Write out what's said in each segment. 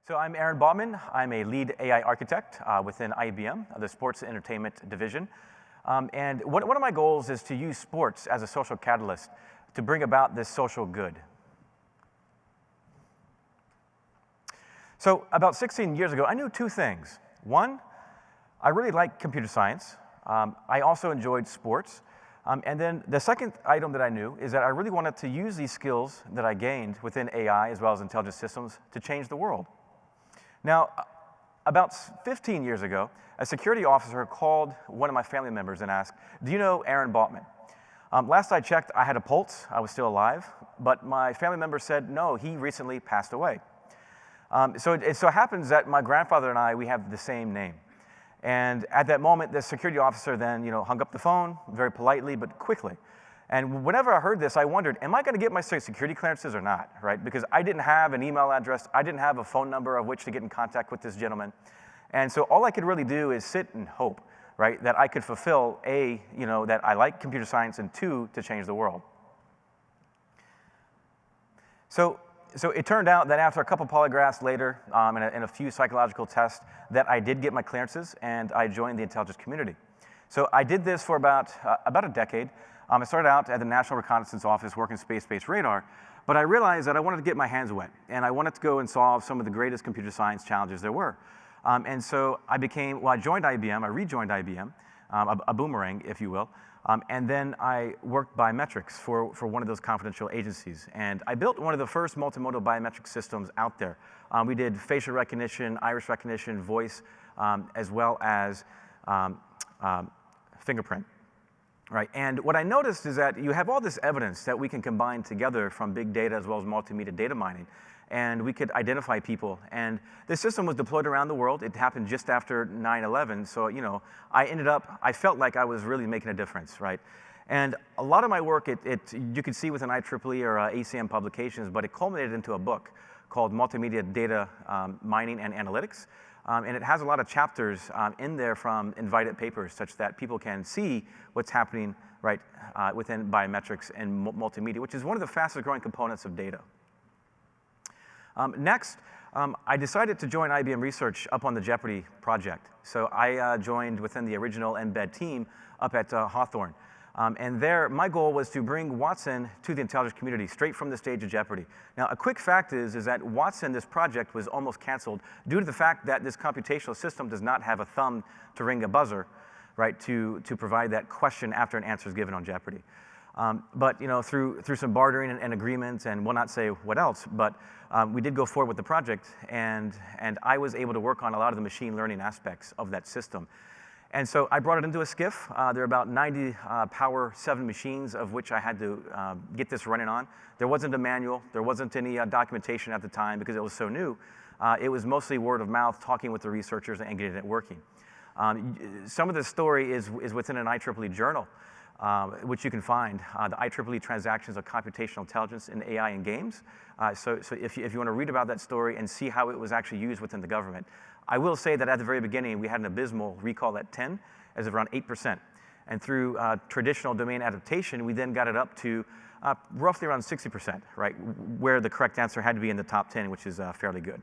So I'm Aaron Bautman. I'm a lead AI architect within IBM, the Sports and Entertainment Division. And one of my goals is to use sports as a social catalyst to bring about this social good. So about 16 years ago, I knew two things. One, I really liked computer science. I also enjoyed sports. And then the second item that I knew is that I really wanted to use these skills that I gained within AI as well as intelligent systems to change the world. Now, about 15 years ago, a security officer called one of my family members and asked, "Do you know Aaron Bautman?" Last I checked, I had a pulse. I was still alive. But my family member said, no, he recently passed away. So it so happens that my grandfather and I, we have the same name. And at that moment, the security officer then hung up the phone very politely but quickly. And whenever I heard this, I wondered, am I going to get my security clearances or not, right? Because I didn't have an email address. I didn't have a phone number of which to get in contact with this gentleman. And so all I could really do is sit and hope, right, that I could fulfill, A, that I like computer science, and two, to change the world. So it turned out that after a couple polygraphs later and a few psychological tests that I did get my clearances and I joined the intelligence community. So I did this for about a decade. I started out at the National Reconnaissance Office working space-based radar, but I realized that I wanted to get my hands wet, and I wanted to go and solve some of the greatest computer science challenges there were. And so I joined IBM, I rejoined IBM, a boomerang, if you will, and then I worked biometrics for one of those confidential agencies. And I built one of the first multimodal biometric systems out there. We did facial recognition, iris recognition, voice, as well as fingerprint. Right, and what I noticed is that you have all this evidence that we can combine together from big data as well as multimedia data mining, and we could identify people. And this system was deployed around the world. It happened just after 9/11, so I felt like I was really making a difference, right? And a lot of my work, you could see within IEEE or ACM publications, but it culminated into a book called Multimedia Data Mining and Analytics. And it has a lot of chapters in there from invited papers such that people can see what's happening right within biometrics and multimedia, which is one of the fastest growing components of data. Next, I decided to join IBM Research up on the Jeopardy project. So I joined within the original embed team up at Hawthorne. And there, my goal was to bring Watson to the intelligence community straight from the stage of Jeopardy. Now, a quick fact is that Watson, this project, was almost canceled due to the fact that this computational system does not have a thumb to ring a buzzer, right, to provide that question after an answer is given on Jeopardy. But through some bartering and agreements, and we'll not say what else, but we did go forward with the project, and I was able to work on a lot of the machine learning aspects of that system. And so I brought it into a SCIF. There are about 90 Power 7 machines of which I had to get this running on. There wasn't a manual. There wasn't any documentation at the time because it was so new. It was mostly word of mouth, talking with the researchers and getting it working. Some of the story is within an IEEE journal, which you can find, the IEEE Transactions of Computational Intelligence in AI and Games. So if you want to read about that story and see how it was actually used within the government. I will say that at the very beginning, we had an abysmal recall at 10, as of around 8%. And through traditional domain adaptation, we then got it up to roughly around 60%, right, where the correct answer had to be in the top 10, which is fairly good.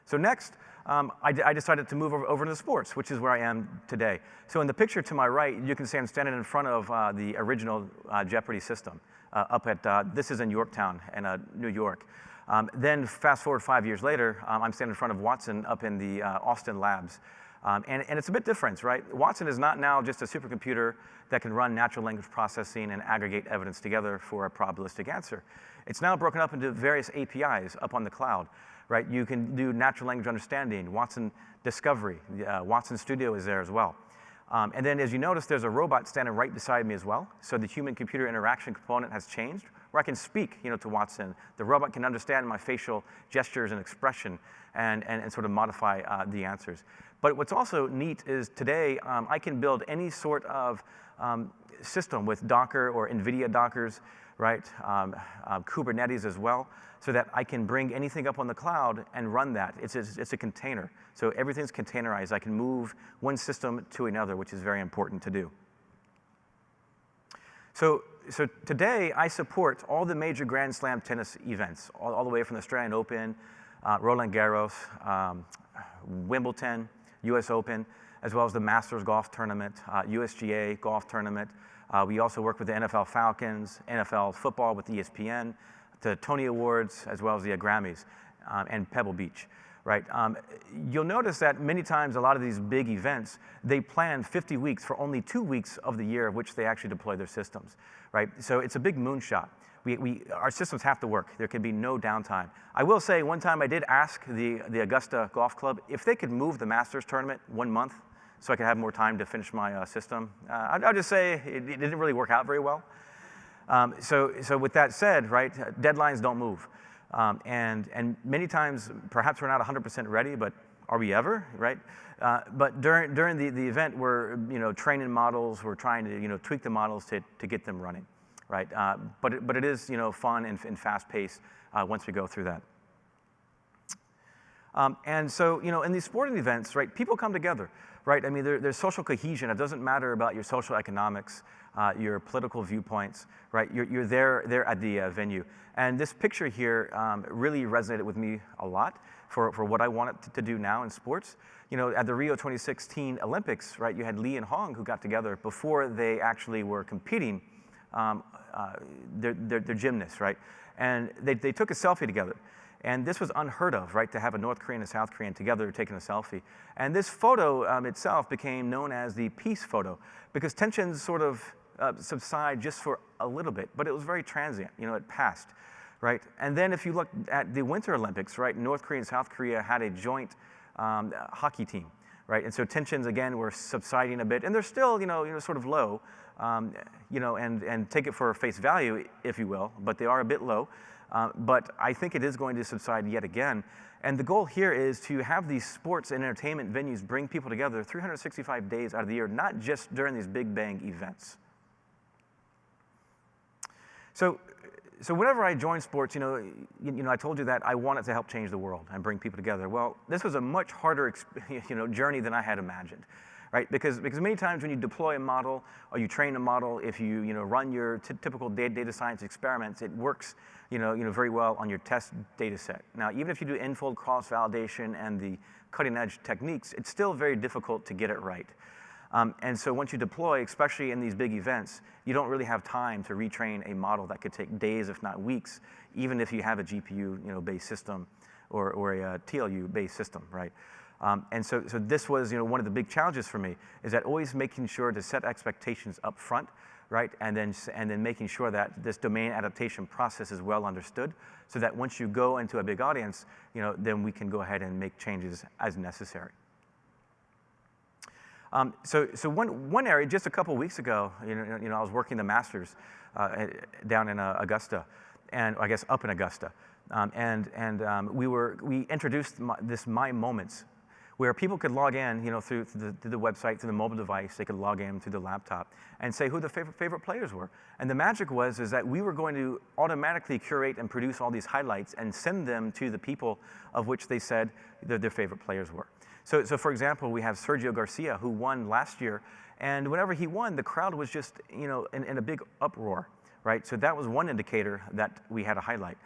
So next, I decided to move over to sports, which is where I am today. So in the picture to my right, you can see I'm standing in front of the original Jeopardy system up at, this is in Yorktown in New York. Then fast forward 5 years later, I'm standing in front of Watson up in the Austin labs. And it's a bit different, right? Watson is not now just a supercomputer that can run natural language processing and aggregate evidence together for a probabilistic answer. It's now broken up into various APIs up on the cloud, right? You can do natural language understanding, Watson Discovery, Watson Studio is there as well. And then as you notice, there's a robot standing right beside me as well. So the human-computer interaction component has changed, where I can speak to Watson. The robot can understand my facial gestures and expression and sort of modify the answers. But what's also neat is today I can build any sort of system with Docker or NVIDIA Dockers, right? Kubernetes as well, so that I can bring anything up on the cloud and run that. It's a container. So everything's containerized. I can move one system to another, which is very important to do. So today, I support all the major Grand Slam tennis events, all the way from the Australian Open Roland Garros, Wimbledon, US Open, as well as the Masters Golf Tournament, USGA Golf Tournament. We also work with the NFL Falcons, NFL football with ESPN, the Tony Awards, as well as the Grammys, and Pebble Beach, right? You'll notice that many times a lot of these big events, they plan 50 weeks for only 2 weeks of the year of which they actually deploy their systems, right? So it's a big moonshot. Our systems have to work. There can be no downtime. I will say one time I did ask the Augusta Golf Club if they could move the Masters tournament 1 month so I could have more time to finish my system. I'll just say it didn't really work out very well. So with that said, right, deadlines don't move. And many times, perhaps we're not 100% ready, but are we ever, right? But during the event, we're training models, we're trying to tweak the models to get them running, right? But it is fun and fast-paced once we go through that. And so in these sporting events, right, people come together, right? I mean, there's social cohesion. It doesn't matter about your social economics, your political viewpoints, right? You're there at the venue. And this picture here really resonated with me a lot for what I wanted to do now in sports. At the Rio 2016 Olympics, right, you had Lee and Hong who got together before they actually were competing. They're gymnasts, right? And they took a selfie together. And this was unheard of, right, to have a North Korean and a South Korean together taking a selfie. And this photo itself became known as the peace photo because tensions sort of subside just for a little bit, but it was very transient, it passed, right? And then if you look at the Winter Olympics, right, North Korea and South Korea had a joint hockey team, right? And so tensions, again, were subsiding a bit, and they're still, sort of low, and take it for face value, if you will, but they are a bit low. But I think it is going to subside yet again. And the goal here is to have these sports and entertainment venues bring people together 365 days out of the year, not just during these big bang events. So whenever I joined sports, I told you that I wanted to help change the world and bring people together. Well, this was a much harder, journey than I had imagined, right? Because many times when you deploy a model or you train a model, if you run your typical data science experiments, it works, very well on your test data set. Now, even if you do in-fold cross-validation and the cutting-edge techniques, it's still very difficult to get it right. And so once you deploy, especially in these big events, you don't really have time to retrain a model that could take days, if not weeks, even if you have a GPU-based system or a TLU-based system, right? And so this was one of the big challenges for me, is that always making sure to set expectations up front, right? And then making sure that this domain adaptation process is well understood, so that once you go into a big audience, then we can go ahead and make changes as necessary. So one area, just a couple weeks ago, I was working the Masters down in Augusta, and I guess up in Augusta, we introduced this My Moments, where people could log in, through the website, through the mobile device. They could log in through the laptop and say who the favorite players were. And the magic is that we were going to automatically curate and produce all these highlights and send them to the people of which they said their favorite players were. So for example, we have Sergio Garcia, who won last year, and whenever he won, the crowd was just, in a big uproar, right? So that was one indicator that we had a highlight.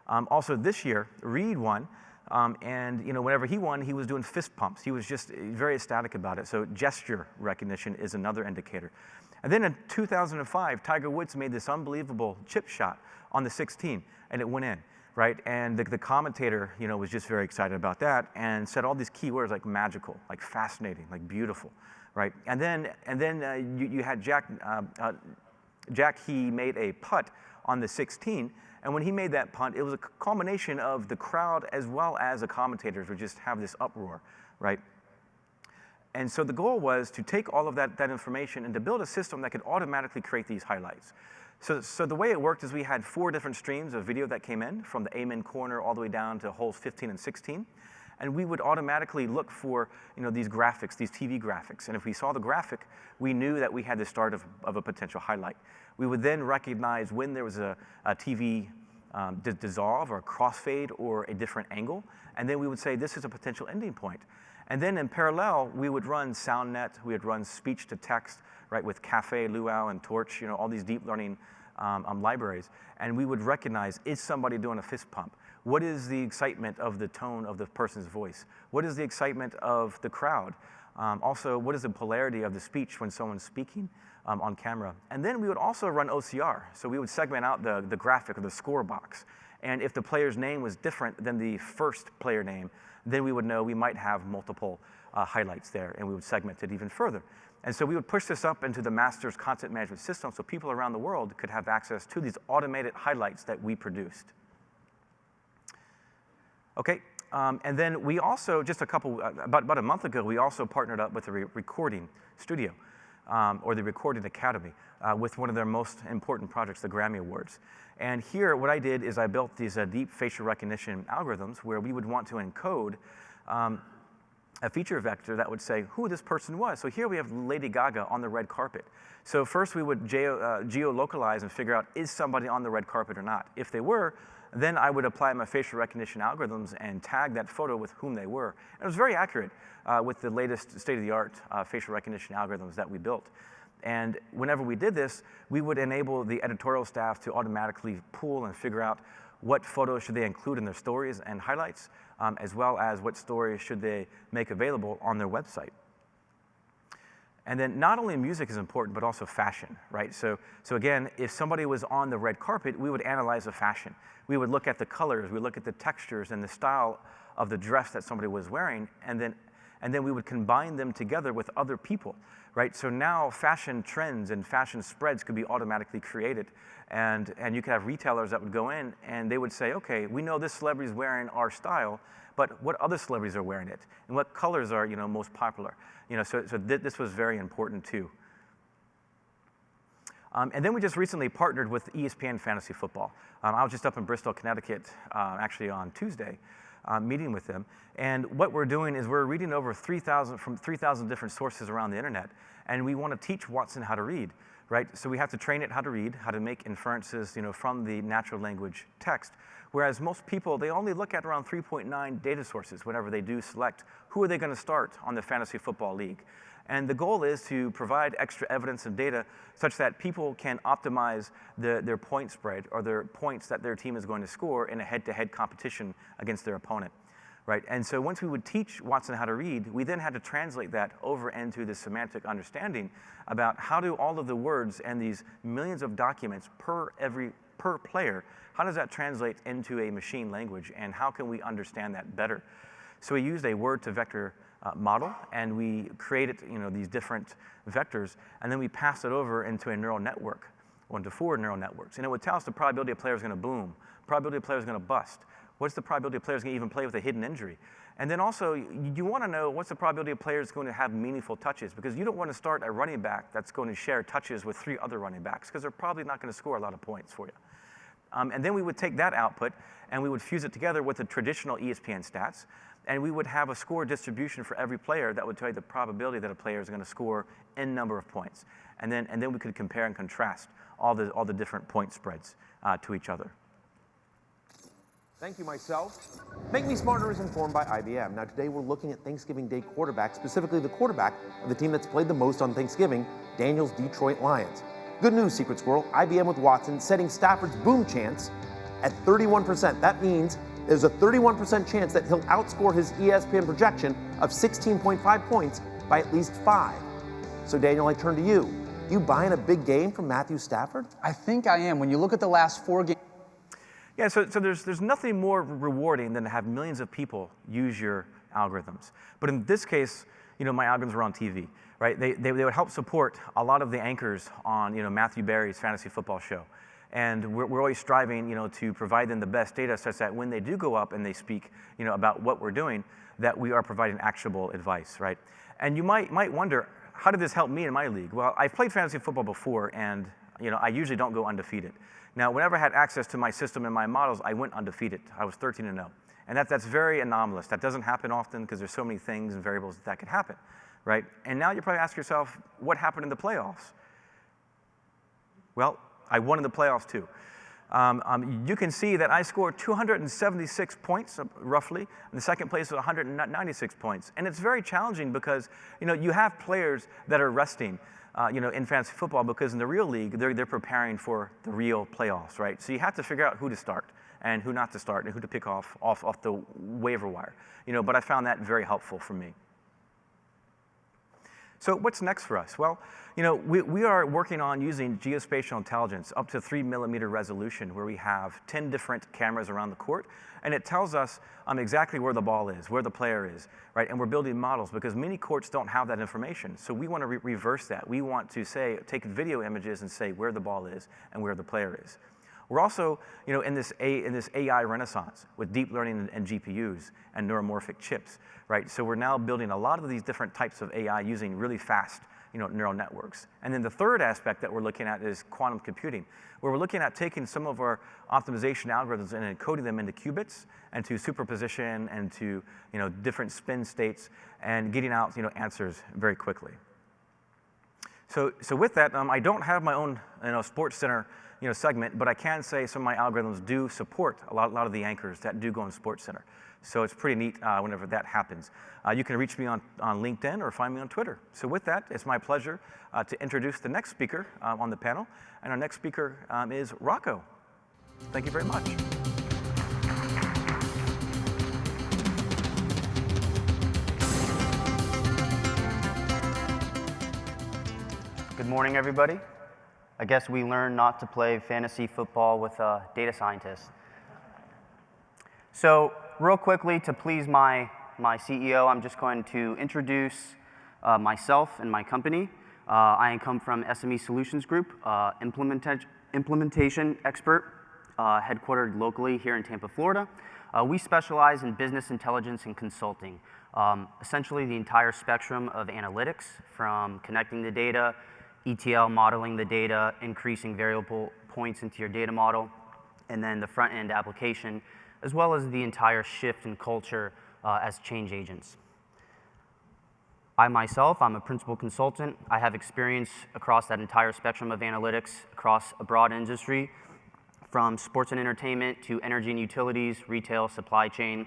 Also this year, Reed won, and whenever he won, he was doing fist pumps. He was just very ecstatic about it. So gesture recognition is another indicator. And then in 2005, Tiger Woods made this unbelievable chip shot on the 16, and it went in. Right, and the commentator, was just very excited about that and said all these key words like magical, like fascinating, like beautiful, right? And then you had Jack. He made a putt on the 16, and when he made that putt, it was a culmination of the crowd as well as the commentators would just have this uproar, right? And so the goal was to take all of that information and to build a system that could automatically create these highlights. So the way it worked is we had 4 different streams of video that came in, from the amen corner all the way down to holes 15 and 16. And we would automatically look for these graphics, these TV graphics. And if we saw the graphic, we knew that we had the start of a potential highlight. We would then recognize when there was a TV dissolve or a crossfade or a different angle. And then we would say, this is a potential ending point. And then in parallel, we would run SoundNet, we would run speech to text, right, with Café, Luau, and Torch, all these deep learning libraries. And we would recognize, is somebody doing a fist pump? What is the excitement of the tone of the person's voice? What is the excitement of the crowd? Also, what is the polarity of the speech when someone's speaking on camera? And then we would also run OCR. So we would segment out the graphic or the score box. And if the player's name was different than the first player name, then we would know we might have multiple highlights there, and we would segment it even further. And so we would push this up into the master's content management system so people around the world could have access to these automated highlights that we produced. Okay, and then we also, just about a month ago, we also partnered up with a recording studio, or the Recording Academy, with one of their most important projects, the Grammy Awards. And here, what I did is I built these deep facial recognition algorithms where we would want to encode a feature vector that would say who this person was. So here we have Lady Gaga on the red carpet. So first we would geolocalize and figure out, is somebody on the red carpet or not? If they were, then I would apply my facial recognition algorithms and tag that photo with whom they were. And it was very accurate with the latest state-of-the-art facial recognition algorithms that we built. And whenever we did this, we would enable the editorial staff to automatically pool and figure out what photos should they include in their stories and highlights, as well as what stories should they make available on their website. And then not only music is important, but also fashion, right? So again, if somebody was on the red carpet, we would analyze the fashion. We would look at the colors, we look at the textures and the style of the dress that somebody was wearing, and then we would combine them together with other people, right? So now fashion trends and fashion spreads could be automatically created. And you could have retailers that would go in and they would say, okay, we know this celebrity is wearing our style, but what other celebrities are wearing it? And what colors are, most popular? So this was very important too. And then we just recently partnered with ESPN Fantasy Football. I was just up in Bristol, Connecticut, actually on Tuesday, meeting with them. And what we're doing is we're reading over 3,000 different sources around the internet, and we want to teach Watson how to read, right? So we have to train it how to read, how to make inferences, from the natural language text. Whereas most people, they only look at around 3.9 data sources whenever they do select who are they going to start on the fantasy football league. And the goal is to provide extra evidence and data such that people can optimize their point spread or their points that their team is going to score in a head-to-head competition against their opponent, right? And so once we would teach Watson how to read, we then had to translate that over into the semantic understanding about how do all of the words and these millions of documents per player, how does that translate into a machine language, and how can we understand that better? So we used a word-to-vector model, and we created these different vectors, and then we passed it over into a neural network, or into 4 neural networks. And it would tell us the probability a player is going to boom, probability a player is going to bust, what's the probability a player is going to even play with a hidden injury. And then also, you want to know what's the probability a player is going to have meaningful touches, because you don't want to start a running back that's going to share touches with 3 other running backs, because they're probably not going to score a lot of points for you. And then we would take that output and we would fuse it together with the traditional ESPN stats, and we would have a score distribution for every player that would tell you the probability that a player is going to score N number of points. And then we could compare and contrast all the different point spreads to each other. Thank you, myself. Make Me Smarter is informed by IBM. Now today we're looking at Thanksgiving Day quarterback, specifically the quarterback of the team that's played the most on Thanksgiving, Daniel's Detroit Lions. Good news, Secret Squirrel, IBM with Watson setting Stafford's boom chance at 31%. That means there's a 31% chance that he'll outscore his ESPN projection of 16.5 points by at least 5. So Daniel, I turn to you. You buying a big game from Matthew Stafford? I think I am. When you look at the last 4 games. Yeah, so there's nothing more rewarding than to have millions of people use your algorithms. But in this case, my algorithms were on TV, right? They would help support a lot of the anchors on Matthew Berry's fantasy football show. And we're always striving to provide them the best data such that when they do go up and they speak about what we're doing, that we are providing actionable advice, right? And you might wonder, how did this help me in my league? Well, I've played fantasy football before, and I usually don't go undefeated. Now, whenever I had access to my system and my models, I went undefeated. I was 13-0. And that's very anomalous. That doesn't happen often because there's so many things and variables that could happen, right? And now you probably ask yourself, what happened in the playoffs? Well, I won in the playoffs too. You can see that I scored 276 points, roughly, and the second place was 196 points. And it's very challenging because you have players that are resting in fantasy football, because in the real league, they're preparing for the real playoffs, right? So you have to figure out who to start. and who not to start and who to pick off the waiver wire. But I found that very helpful for me. So what's next for us? Well, we are working on using geospatial intelligence up to 3mm resolution, where we have 10 different cameras around the court, and it tells us exactly where the ball is, where the player is, right? And we're building models because many courts don't have that information. So we want to reverse that. We want to take video images and say where the ball is and where the player is. We're also, in this AI renaissance with deep learning and GPUs and neuromorphic chips, right? So we're now building a lot of these different types of AI using really fast, neural networks. And then the third aspect that we're looking at is quantum computing, where we're looking at taking some of our optimization algorithms and encoding them into qubits and to superposition and to, different spin states and getting out, answers very quickly. So with that, I don't have my own, Sports Center, segment, but I can say some of my algorithms do support a lot of the anchors that do go in Sports Center. So it's pretty neat whenever that happens. You can reach me on LinkedIn or find me on Twitter. So with that, it's my pleasure to introduce the next speaker on the panel. And our next speaker is Rocco. Thank you very much. Good morning, everybody. I guess we learned not to play fantasy football with data scientists. So real quickly, to please my CEO, I'm just going to introduce myself and my company. I come from SME Solutions Group, implementation expert, headquartered locally here in Tampa, Florida. We specialize in business intelligence and consulting, essentially the entire spectrum of analytics, from connecting the data, ETL modeling the data, increasing variable points into your data model, and then the front-end application, as well as the entire shift in culture as change agents. I myself, I'm a principal consultant. I have experience across that entire spectrum of analytics across a broad industry, from sports and entertainment to energy and utilities, retail, supply chain.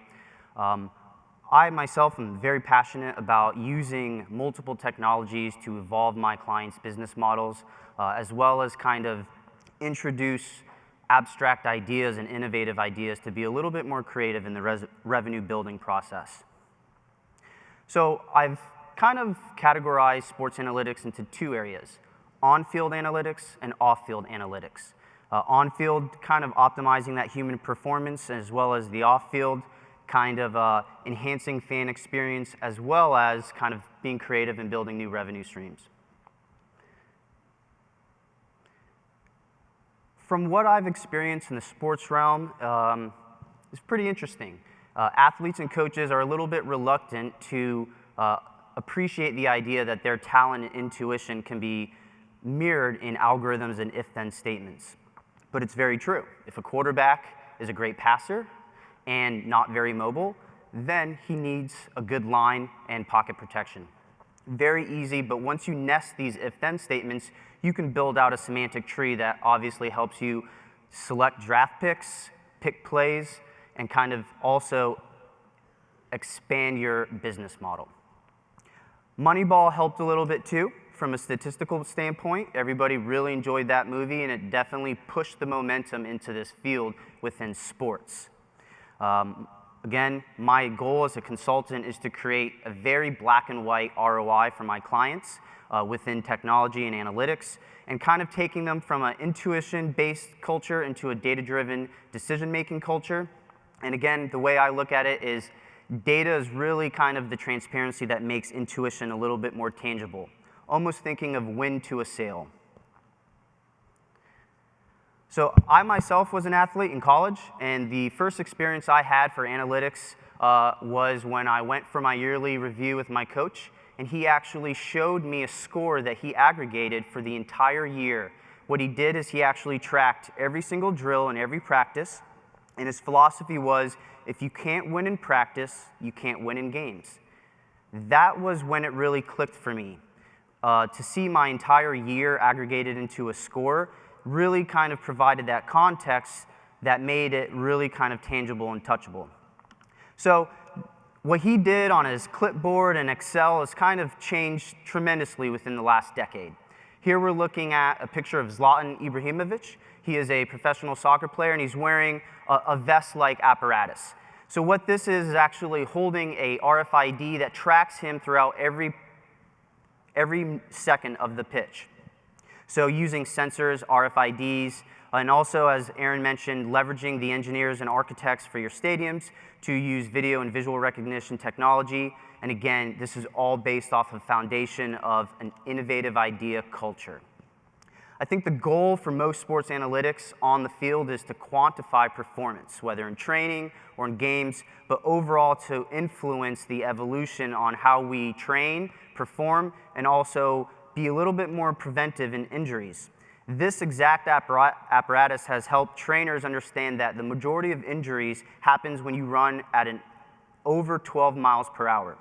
I myself am very passionate about using multiple technologies to evolve my clients' business models, as well as kind of introduce abstract ideas and innovative ideas to be a little bit more creative in the revenue building process. So I've kind of categorized sports analytics into two areas: on-field analytics and off-field analytics. On-field, kind of optimizing that human performance, as well as the off-field, kind of enhancing fan experience, as well as kind of being creative and building new revenue streams. From what I've experienced in the sports realm, it's pretty interesting. Athletes and coaches are a little bit reluctant to appreciate the idea that their talent and intuition can be mirrored in algorithms and if-then statements. But it's very true. If a quarterback is a great passer and not very mobile, then he needs a good line and pocket protection. Very easy, but once you nest these if-then statements, you can build out a semantic tree that obviously helps you select draft picks, pick plays, and kind of also expand your business model. Moneyball helped a little bit too. From a statistical standpoint, everybody really enjoyed that movie, and it definitely pushed the momentum into this field within sports. Again, my goal as a consultant is to create a very black and white ROI for my clients within technology and analytics, and kind of taking them from an intuition-based culture into a data-driven decision-making culture. And again, the way I look at it is data is really kind of the transparency that makes intuition a little bit more tangible, almost thinking of wind to a sail. So I myself was an athlete in college, and the first experience I had for analytics was when I went for my yearly review with my coach, and he actually showed me a score that he aggregated for the entire year. What he did is he actually tracked every single drill and every practice, and his philosophy was, if you can't win in practice, you can't win in games. That was when it really clicked for me. To see my entire year aggregated into a score really kind of provided that context that made it really kind of tangible and touchable. So what he did on his clipboard and Excel has kind of changed tremendously within the last decade. Here we're looking at a picture of Zlatan Ibrahimovic. He is a professional soccer player, and he's wearing a vest-like apparatus. So what this is actually holding a RFID that tracks him throughout every second of the pitch. So using sensors, RFIDs, and also, as Aaron mentioned, leveraging the engineers and architects for your stadiums to use video and visual recognition technology. And again, this is all based off of the foundation of an innovative idea culture. I think the goal for most sports analytics on the field is to quantify performance, whether in training or in games, but overall to influence the evolution on how we train, perform, and also be a little bit more preventive in injuries. This exact apparatus has helped trainers understand that the majority of injuries happens when you run at an over 12 miles per hour.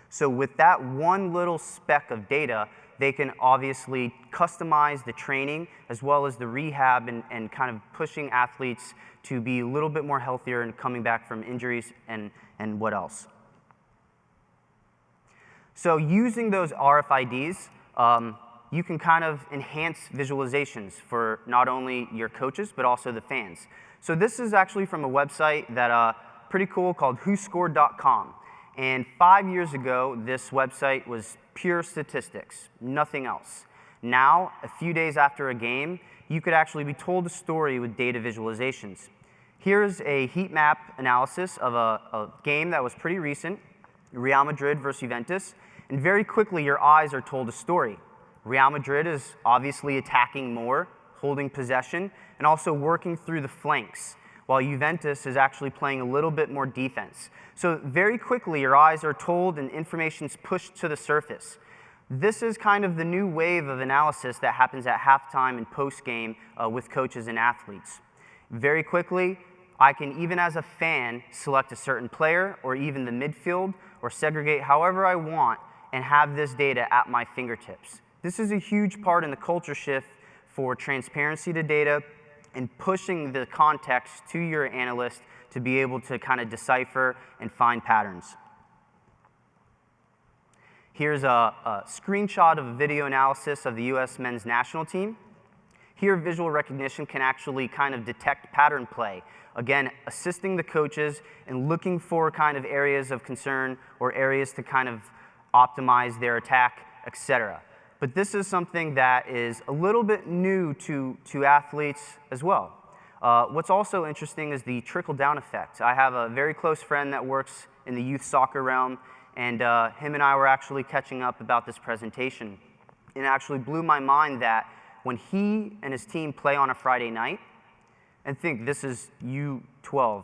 So with that one little speck of data, they can obviously customize the training as well as the rehab and kind of pushing athletes to be a little bit more healthier and coming back from injuries and what else. So using those RFIDs, you can kind of enhance visualizations for not only your coaches, but also the fans. So this is actually from a website that pretty cool called whoscored.com. And 5 years ago, this website was pure statistics, nothing else. Now, a few days after a game, you could actually be told a story with data visualizations. Here's a heat map analysis of a game that was pretty recent, Real Madrid versus Juventus, and very quickly your eyes are told a story. Real Madrid is obviously attacking more, holding possession, and also working through the flanks, while Juventus is actually playing a little bit more defense. So very quickly, your eyes are told and information's pushed to the surface. This is kind of the new wave of analysis that happens at halftime and post-game with coaches and athletes. Very quickly, I can, even as a fan, select a certain player or even the midfield or segregate however I want and have this data at my fingertips. This is a huge part in the culture shift for transparency to data and pushing the context to your analyst to be able to kind of decipher and find patterns. Here's a screenshot of a video analysis of the US men's national team. Here, visual recognition can actually kind of detect pattern play. Again, assisting the coaches and looking for kind of areas of concern or areas to kind of optimize their attack, etc. But this is something that is a little bit new to athletes as well. What's also interesting is the trickle-down effect. I have a very close friend that works in the youth soccer realm, and him and I were actually catching up about this presentation. And it actually blew my mind that when he and his team play on a Friday night, and think this is U12,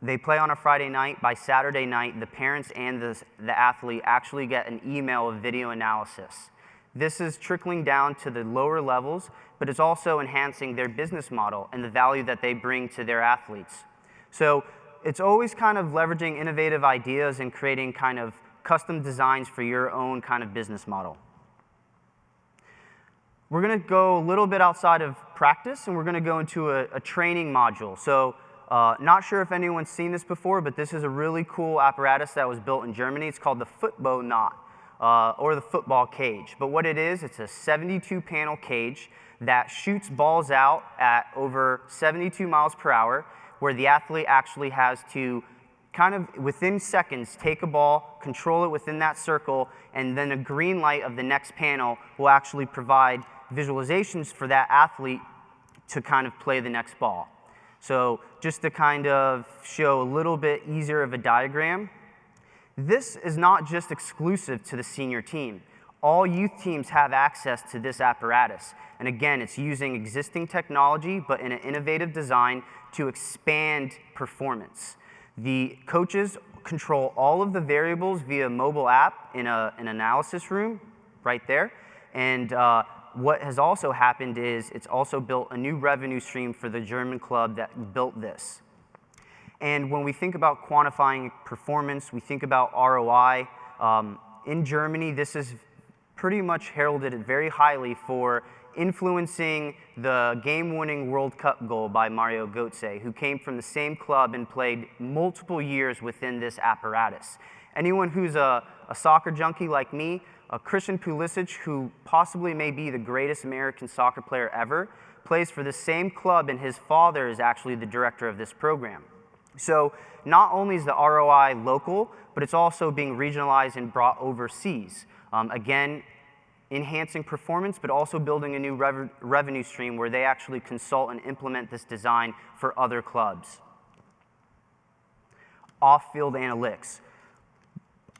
they play on a Friday night. By Saturday night, the parents and the athlete actually get an email of video analysis. This is trickling down to the lower levels, but it's also enhancing their business model and the value that they bring to their athletes. So it's always kind of leveraging innovative ideas and creating kind of custom designs for your own kind of business model. We're going to go a little bit outside of practice, and we're going to go into a training module. So not sure if anyone's seen this before, but this is a really cool apparatus that was built in Germany. It's called the football knot, or the football cage. But what it is, it's a 72-panel cage that shoots balls out at over 72 miles per hour, where the athlete actually has to kind of within seconds take a ball, control it within that circle, and then a green light of the next panel will actually provide visualizations for that athlete to kind of play the next ball. So just to kind of show a little bit easier of a diagram, this is not just exclusive to the senior team. All youth teams have access to this apparatus. And again, it's using existing technology, but in an innovative design to expand performance. The coaches control all of the variables via mobile app in an analysis room right there. And what has also happened is it's also built a new revenue stream for the German club that built this. And when we think about quantifying performance, we think about ROI. In Germany, this is pretty much heralded very highly for influencing the game-winning World Cup goal by Mario Götze, who came from the same club and played multiple years within this apparatus. Anyone who's a soccer junkie like me, Christian Pulisic, who possibly may be the greatest American soccer player ever, plays for the same club, and his father is actually the director of this program. So not only is the ROI local, but it's also being regionalized and brought overseas. Again, enhancing performance, but also building a new revenue stream where they actually consult and implement this design for other clubs. Off-field analytics.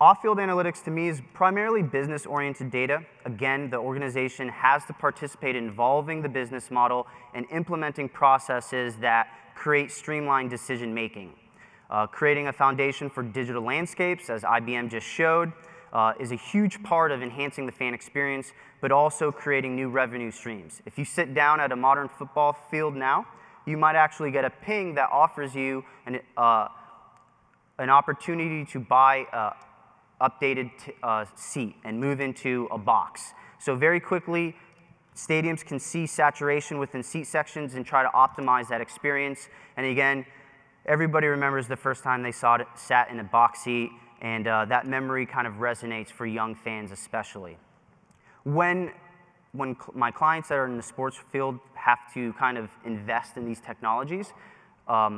Off-field analytics to me is primarily business-oriented data. Again, the organization has to participate in involving the business model and implementing processes that create streamlined decision-making. Creating a foundation for digital landscapes, as IBM just showed, is a huge part of enhancing the fan experience, but also creating new revenue streams. If you sit down at a modern football field now, you might actually get a ping that offers you an opportunity to buy an updated seat and move into a box. So very quickly, stadiums can see saturation within seat sections and try to optimize that experience. And again, everybody remembers the first time they sat in a box seat, and that memory kind of resonates for young fans especially. When my clients that are in the sports field have to kind of invest in these technologies,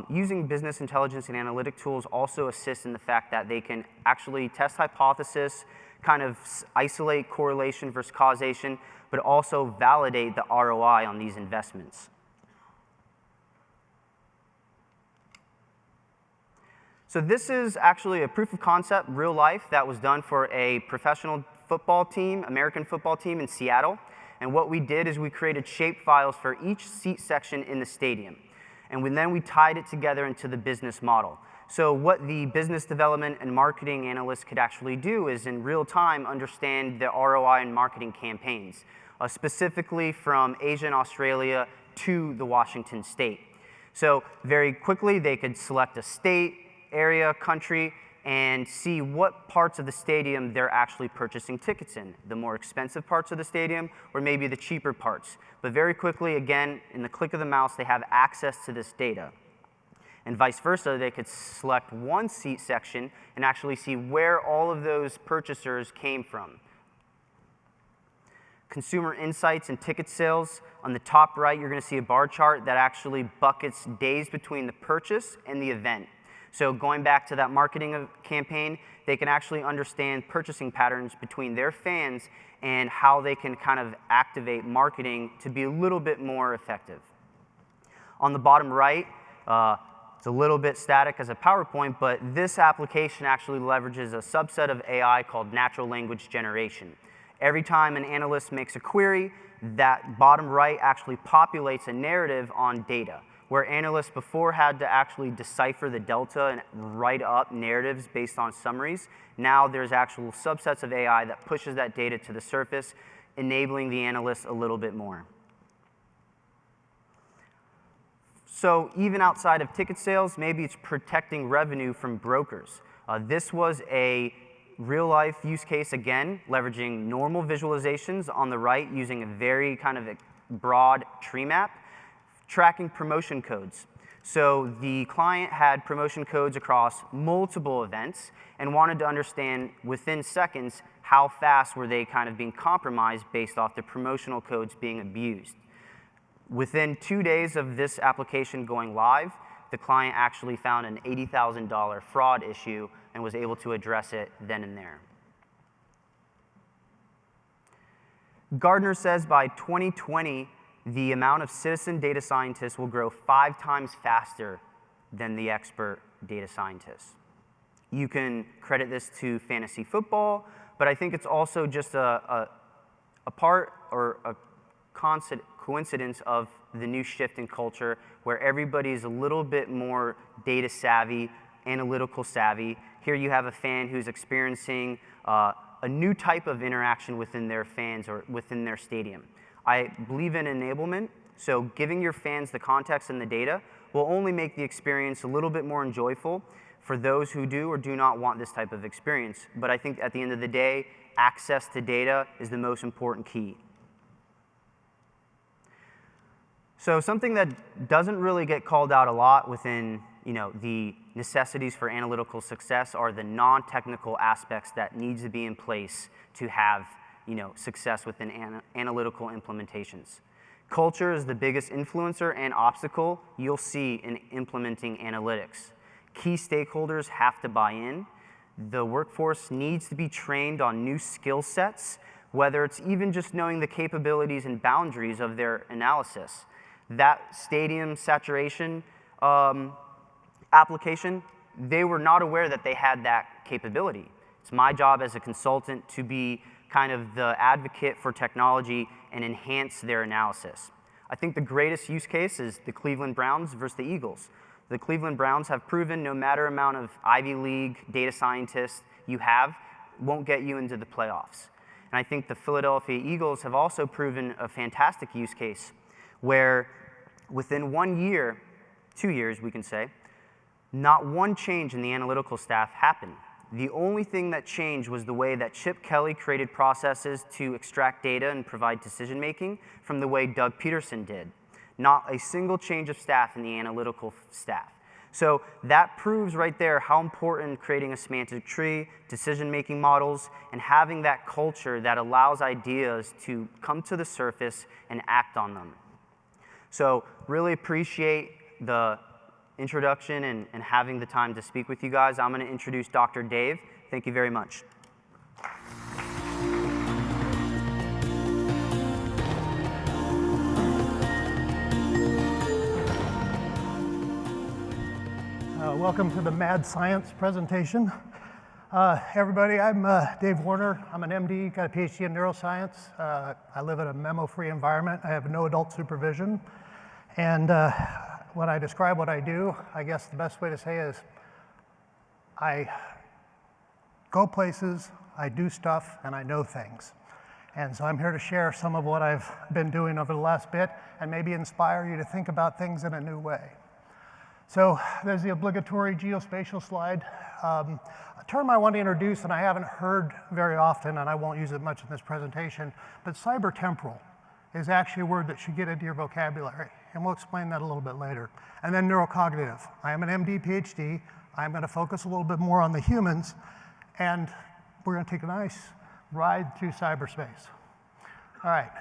using business intelligence and analytic tools also assist in the fact that they can actually test hypothesis, kind of isolate correlation versus causation, but also validate the ROI on these investments. So this is actually a proof of concept, real life, that was done for a professional football team, American football team in Seattle. And what we did is we created shape files for each seat section in the stadium. And then we tied it together into the business model. So what the business development and marketing analysts could actually do is in real time understand the ROI and marketing campaigns, specifically from Asia and Australia to the Washington state. So very quickly they could select a state, area, country, and see what parts of the stadium they're actually purchasing tickets in, the more expensive parts of the stadium or maybe the cheaper parts. But very quickly, again, in the click of the mouse, they have access to this data. And vice versa, they could select one seat section and actually see where all of those purchasers came from. Consumer insights and ticket sales. On the top right, you're going to see a bar chart that actually buckets days between the purchase and the event. So going back to that marketing campaign, they can actually understand purchasing patterns between their fans and how they can kind of activate marketing to be a little bit more effective. On the bottom right, it's a little bit static as a PowerPoint, but this application actually leverages a subset of AI called natural language generation. Every time an analyst makes a query, that bottom right actually populates a narrative on data, where analysts before had to actually decipher the delta and write up narratives based on summaries. Now there's actual subsets of AI that pushes that data to the surface, enabling the analysts a little bit more. So even outside of ticket sales, maybe it's protecting revenue from brokers. This was a real-life use case, again, leveraging normal visualizations on the right using a very kind of broad tree map, tracking promotion codes. So the client had promotion codes across multiple events and wanted to understand within seconds how fast were they kind of being compromised based off the promotional codes being abused. Within 2 days of this application going live, the client actually found an $80,000 fraud issue and was able to address it then and there. Gartner says by 2020, the amount of citizen data scientists will grow 5 times faster than the expert data scientists. You can credit this to fantasy football, but I think it's also just a part or a coincidence of the new shift in culture where everybody's a little bit more data savvy, analytical savvy. Here you have a fan who's experiencing a new type of interaction within their fans or within their stadium. I believe in enablement, so giving your fans the context and the data will only make the experience a little bit more enjoyable for those who do or do not want this type of experience. But I think at the end of the day, access to data is the most important key. So something that doesn't really get called out a lot within the necessities for analytical success are the non-technical aspects that needs to be in place to have success within analytical implementations. Culture is the biggest influencer and obstacle you'll see in implementing analytics. Key stakeholders have to buy in. The workforce needs to be trained on new skill sets, whether it's even just knowing the capabilities and boundaries of their analysis. That stadium saturation application, they were not aware that they had that capability. It's my job as a consultant to be kind of the advocate for technology and enhance their analysis. I think the greatest use case is the Cleveland Browns versus the Eagles. The Cleveland Browns have proven no matter amount of Ivy League data scientists you have, won't get you into the playoffs. And I think the Philadelphia Eagles have also proven a fantastic use case where within 1 year, 2 years we can say, not one change in the analytical staff happened. The only thing that changed was the way that Chip Kelly created processes to extract data and provide decision making from the way Doug Peterson did. Not a single change of staff in the analytical staff. So that proves right there how important creating a semantic tree, decision-making models, and having that culture that allows ideas to come to the surface and act on them. So really appreciate the introduction and having the time to speak with you guys. I'm going to introduce Dr. Dave. Thank you very much. Welcome to the Mad Science presentation. Everybody, I'm Dave Warner. I'm an MD, got a PhD in neuroscience. I live in a memo-free environment. I have no adult supervision. And when I describe what I do, I guess the best way to say is I go places, I do stuff, and I know things. And so I'm here to share some of what I've been doing over the last bit and maybe inspire you to think about things in a new way. So there's the obligatory geospatial slide. A term I want to introduce, and I haven't heard very often, and I won't use it much in this presentation, but cybertemporal is actually a word that should get into your vocabulary, and we'll explain that a little bit later. And then neurocognitive. I am an MD, PhD. I'm going to focus a little bit more on the humans, and we're going to take a nice ride through cyberspace. All right,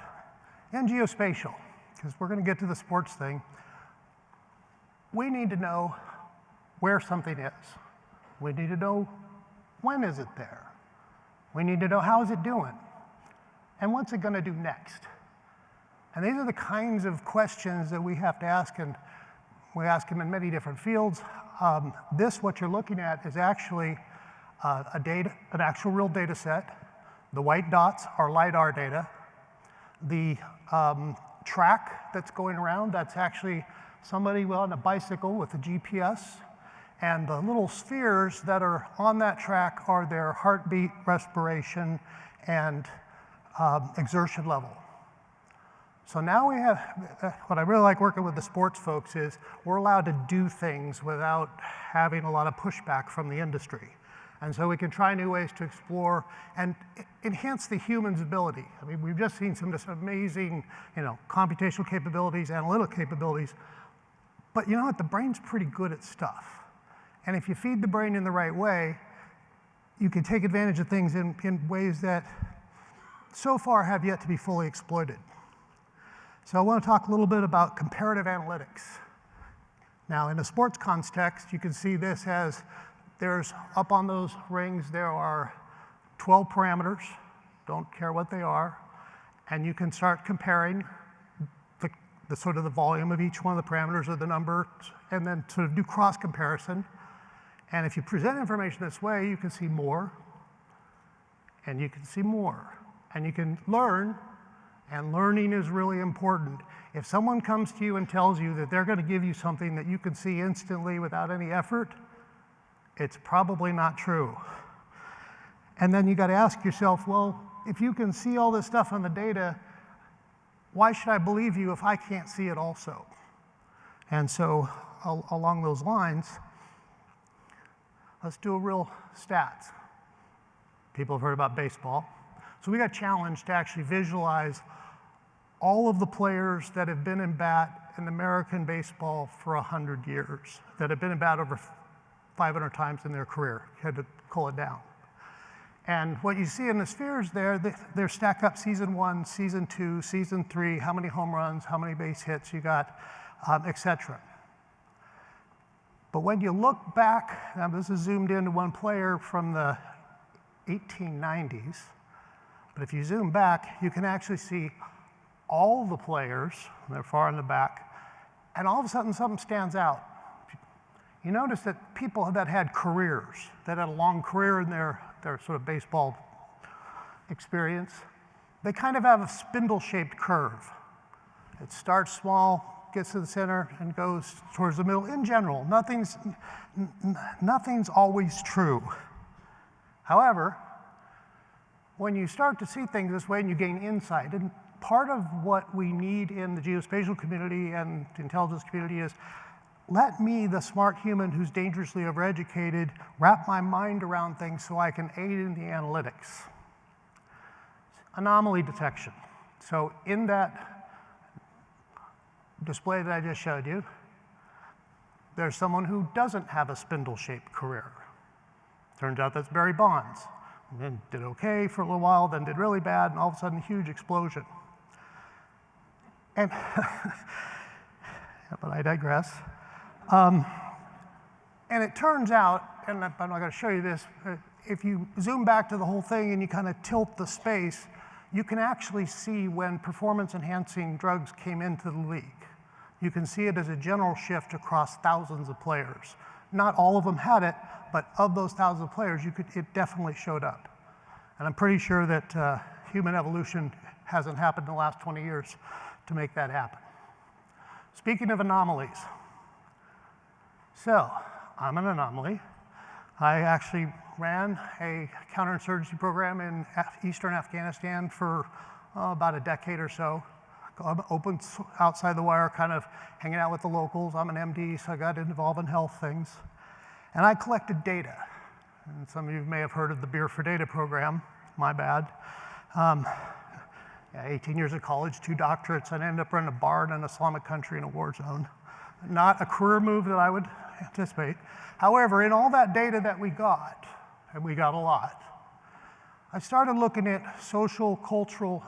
in geospatial, because we're going to get to the sports thing, we need to know where something is. We need to know when is it there. We need to know how is it doing, and what's it going to do next. And these are the kinds of questions that we have to ask, and we ask them in many different fields. What you're looking at is actually an actual real data set. The white dots are LiDAR data. The track that's going around, that's actually somebody on a bicycle with a GPS. And the little spheres that are on that track are their heartbeat, respiration, and exertion level. So now we have, what I really like working with the sports folks is we're allowed to do things without having a lot of pushback from the industry. And so we can try new ways to explore and enhance the human's ability. I mean, we've just seen some of this amazing, computational capabilities, analytical capabilities, but you know what, the brain's pretty good at stuff. And if you feed the brain in the right way, you can take advantage of things in ways that so far have yet to be fully exploited. So I want to talk a little bit about comparative analytics. Now, in a sports context, you can see this as there's up on those rings, there are 12 parameters, don't care what they are, and you can start comparing the sort of the volume of each one of the parameters or the numbers, and then sort of do cross comparison. And if you present information this way, you can see more, and you can see more, and you can learn. And learning is really important. If someone comes to you and tells you that they're going to give you something that you can see instantly without any effort, it's probably not true. And then you got to ask yourself, well, if you can see all this stuff on the data, why should I believe you if I can't see it also? And so along those lines, let's do a real stats. People have heard about baseball. So we got challenged to actually visualize all of the players that have been in bat in American baseball for 100 years, that have been in bat over 500 times in their career. You had to cull it down. And what you see in the spheres there, they're stacked up season 1, season 2, season 3, how many home runs, how many base hits you got, et cetera. But when you look back, now this is zoomed into one player from the 1890s, but if you zoom back, you can actually see all the players, they're far in the back, and all of a sudden something stands out. You notice that people that had careers, that had a long career in their sort of baseball experience, they kind of have a spindle-shaped curve. It starts small, gets to the center, and goes towards the middle. In general, nothing's always true. However, when you start to see things this way and you gain insight, and part of what we need in the geospatial community and the intelligence community is, let me, the smart human who's dangerously overeducated, wrap my mind around things so I can aid in the analytics. Anomaly detection. So in that display that I just showed you, there's someone who doesn't have a spindle-shaped career. Turns out that's Barry Bonds. And then did okay for a little while, then did really bad, and all of a sudden, huge explosion. And, but I digress. And it turns out, and I'm not going to show you this, if you zoom back to the whole thing and you kind of tilt the space, you can actually see when performance-enhancing drugs came into the league. You can see it as a general shift across thousands of players. Not all of them had it, but of those thousands of players, it definitely showed up. And I'm pretty sure that human evolution hasn't happened in the last 20 years to make that happen. Speaking of anomalies, so I'm an anomaly. I actually ran a counterinsurgency program in eastern Afghanistan for about a decade or so. I'm open outside the wire, kind of hanging out with the locals. I'm an MD, so I got involved in health things. And I collected data. And some of you may have heard of the Beer for Data program. My bad. 18 years of college, 2 doctorates, and I ended up running a bar in an Islamic country in a war zone. Not a career move that I would anticipate. However, in all that data that we got, and we got a lot, I started looking at social, cultural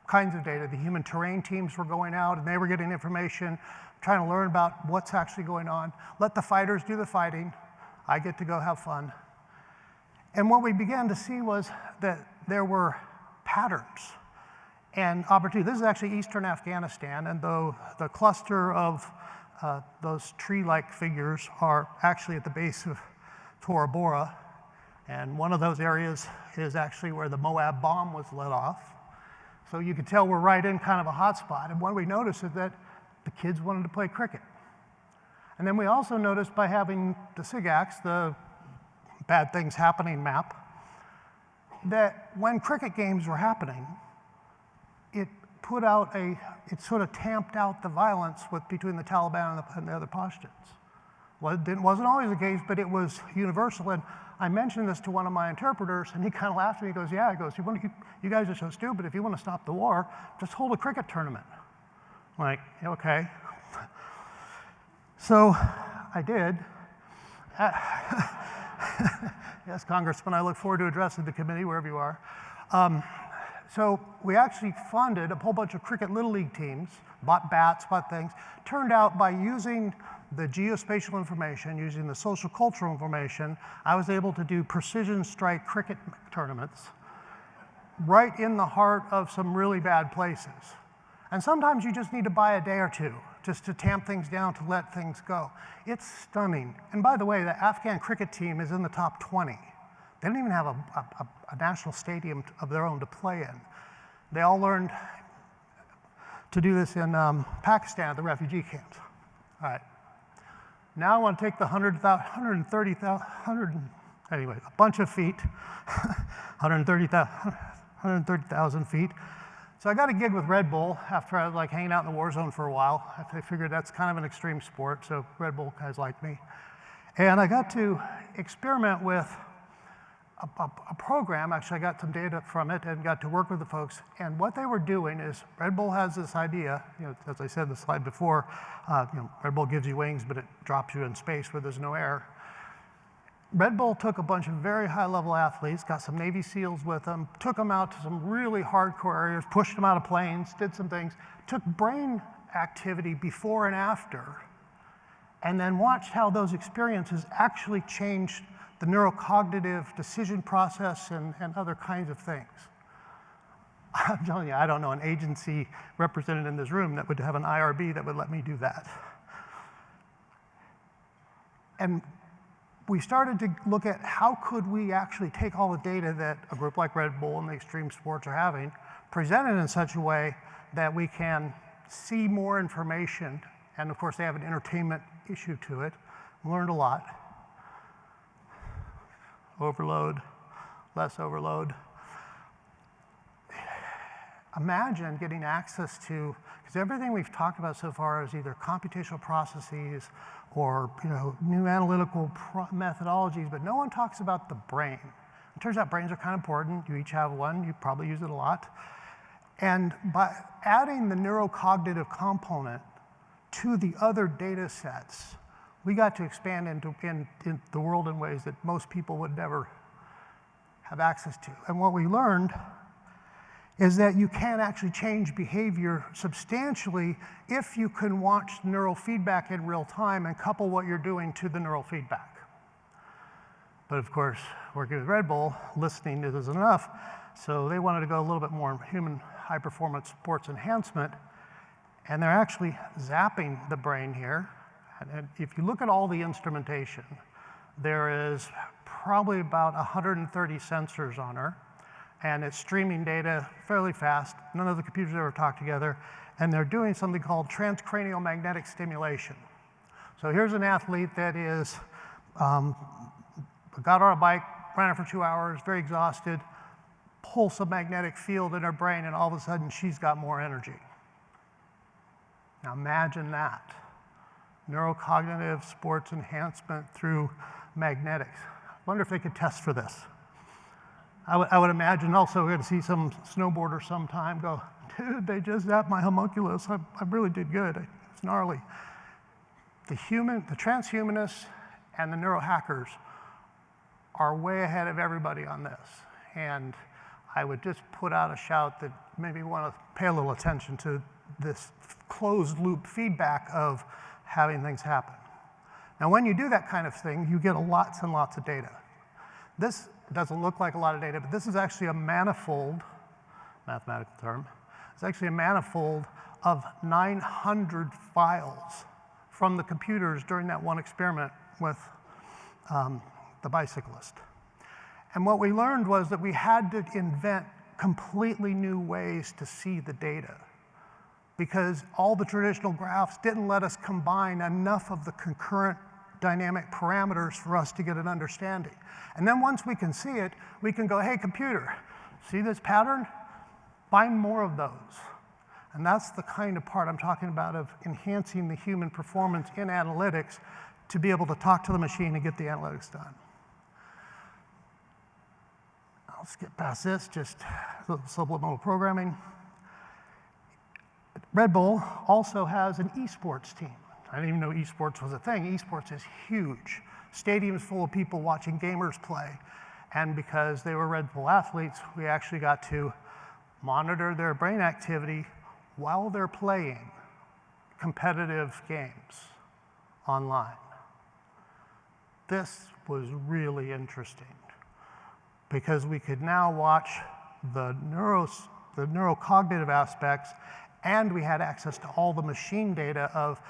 kinds of data. The human terrain teams were going out and they were getting information, trying to learn about what's actually going on. Let the fighters do the fighting. I get to go have fun. And what we began to see was that there were patterns and opportunity. This is actually eastern Afghanistan, and though the cluster of those tree-like figures are actually at the base of Tora Bora, and one of those areas is actually where the Moab bomb was let off. So you can tell we're right in kind of a hot spot. And what we noticed is that the kids wanted to play cricket. And then we also noticed by having the SIGAX, the bad things happening map, that when cricket games were happening, it sort of tamped out the violence between the Taliban and the other Pashtuns. Well, it wasn't always the case, but it was universal. And I mentioned this to one of my interpreters, and he kind of laughed at me. He goes, yeah, he goes, you guys are so stupid. If you want to stop the war, just hold a cricket tournament. I'm like, okay. So I did. Yes, Congressman, I look forward to addressing the committee, wherever you are. So we actually funded a whole bunch of cricket little league teams, bought bats, bought things. Turned out by using the geospatial information, using the social cultural information, I was able to do precision strike cricket tournaments right in the heart of some really bad places. And sometimes you just need to buy a day or two just to tamp things down, to let things go. It's stunning. And by the way, the Afghan cricket team is in the top 20. They don't even have a national stadium of their own to play in. They all learned to do this in Pakistan at the refugee camps. All right. Now I want to take the 130,000, anyway, a bunch of feet, 130,000 feet. So I got a gig with Red Bull after I was like hanging out in the war zone for a while. I figured that's kind of an extreme sport, so Red Bull guys like me. And I got to experiment with a program. Actually, I got some data from it and got to work with the folks. And what they were doing is Red Bull has this idea, as I said in the slide before, Red Bull gives you wings, but it drops you in space where there's no air. Red Bull took a bunch of very high-level athletes, got some Navy SEALs with them, took them out to some really hardcore areas, pushed them out of planes, did some things, took brain activity before and after, and then watched how those experiences actually changed the neurocognitive decision process and other kinds of things. I'm telling you, I don't know an agency represented in this room that would have an IRB that would let me do that. And we started to look at how could we actually take all the data that a group like Red Bull and the extreme sports are having, present it in such a way that we can see more information. And of course, they have an entertainment issue to it. Learned a lot. Overload, less overload. Imagine getting access to, because everything we've talked about so far is either computational processes or new analytical methodologies, but no one talks about the brain. It turns out brains are kind of important. You each have one. You probably use it a lot. And by adding the neurocognitive component to the other data sets, we got to expand into the world in ways that most people would never have access to. And what we learned is that you can actually change behavior substantially if you can watch neural feedback in real time and couple what you're doing to the neural feedback. But of course, working with Red Bull, listening isn't enough, so they wanted to go a little bit more human high-performance sports enhancement, and they're actually zapping the brain here. And if you look at all the instrumentation, there is probably about 130 sensors on her, and it's streaming data fairly fast. None of the computers ever talk together, and they're doing something called transcranial magnetic stimulation. So here's an athlete that is, got on a bike, ran it for 2 hours, very exhausted, pulse a magnetic field in her brain, and all of a sudden she's got more energy. Now imagine that. Neurocognitive sports enhancement through magnetics. I wonder if they could test for this. I would imagine also we're going to see some snowboarder sometime go, dude, they just zapped my homunculus. I really did good. It's gnarly. The transhumanists and the neurohackers are way ahead of everybody on this. And I would just put out a shout that maybe want to pay a little attention to this closed loop feedback of having things happen. Now, when you do that kind of thing, you get lots and lots of data. This doesn't look like a lot of data, but this is actually a manifold, mathematical term, it's actually a manifold of 900 files from the computers during that one experiment with the bicyclist. And what we learned was that we had to invent completely new ways to see the data, because all the traditional graphs didn't let us combine enough of the concurrent dynamic parameters for us to get an understanding. And then once we can see it, we can go, hey, computer, see this pattern? Find more of those. And that's the kind of part I'm talking about of enhancing the human performance in analytics to be able to talk to the machine and get the analytics done. I'll skip past this, just a little subliminal programming. Red Bull also has an esports team. I didn't even know esports was a thing. Esports is huge. Stadiums full of people watching gamers play. And because they were Red Bull athletes, we actually got to monitor their brain activity while they're playing competitive games online. This was really interesting because we could now watch the neurocognitive aspects, and we had access to all the machine data of